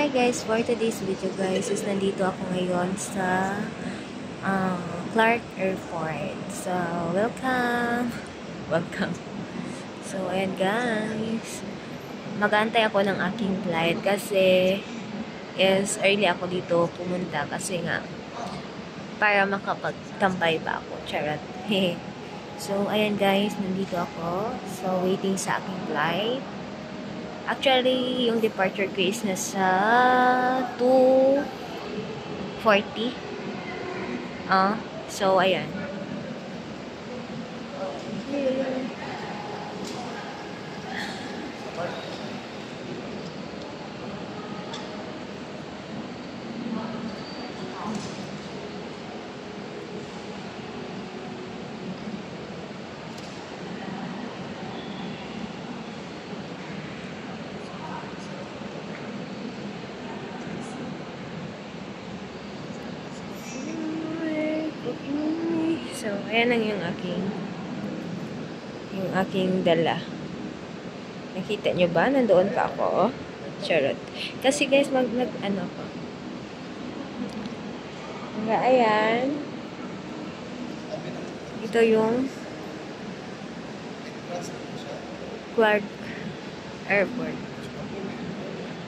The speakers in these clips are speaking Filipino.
Hi guys, for today's video guys is nandito ako ngayon sa Clark Airport. So, welcome! Welcome! So, ayan guys. Mag-aantay ako ng aking flight kasi is early ako dito pumunta kasi nga para makapagtambay ba ako. Charot. So, ayan guys, nandito ako. So, waiting sa aking flight. Actually, yung departure ko is nasa 2:40. So, ayan. So, ayan lang yung aking dala. Nakita nyo ba? Nandoon pa ako. Charot. Kasi guys, ano ko. Ayan. Ito yung Clark Airport.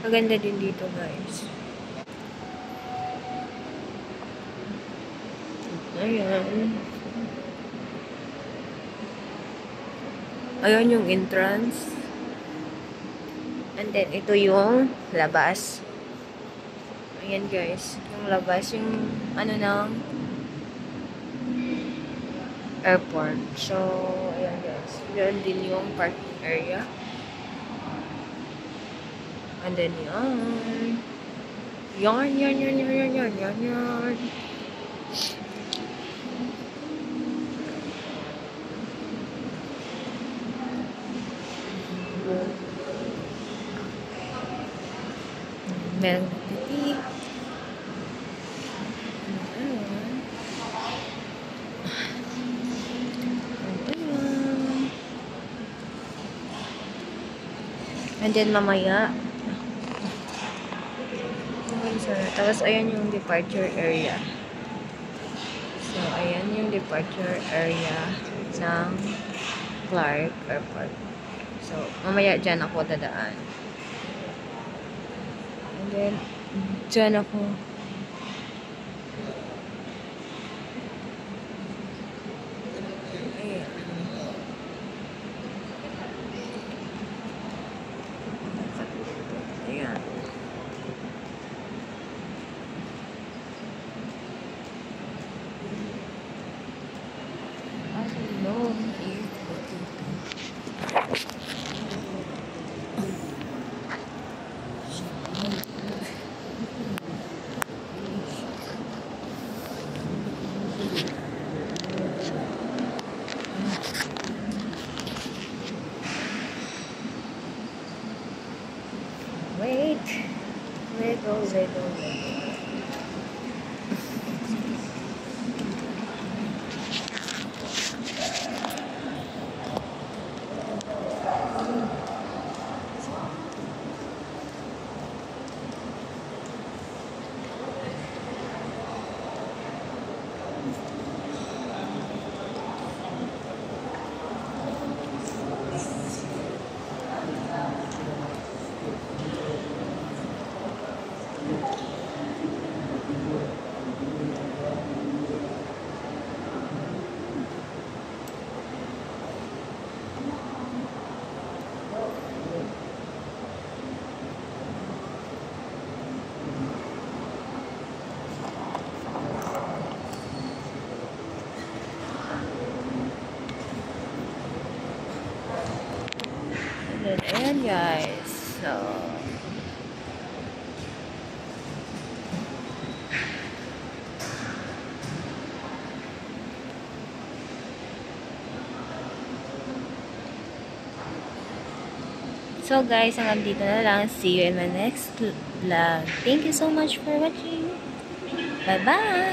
Maganda din dito guys. Ayan. Ayan yung entrance. And then, ito yung labas. Ayan guys. Yung labas, yung ano ng airport. So, ayan guys. Yan din yung parking area. And then, yan. Yan. Merong nagtitig. And then mamaya tapos ayan yung departure area. So ayan yung departure area ng Clark Airport. So mamaya dyan ako dadaan. And then, dyan ako. Ayan. Ayan. Wait, go. Ayan guys. So guys, hanggang dito na lang. See you in my next vlog. Thank you so much for watching. Bye-bye!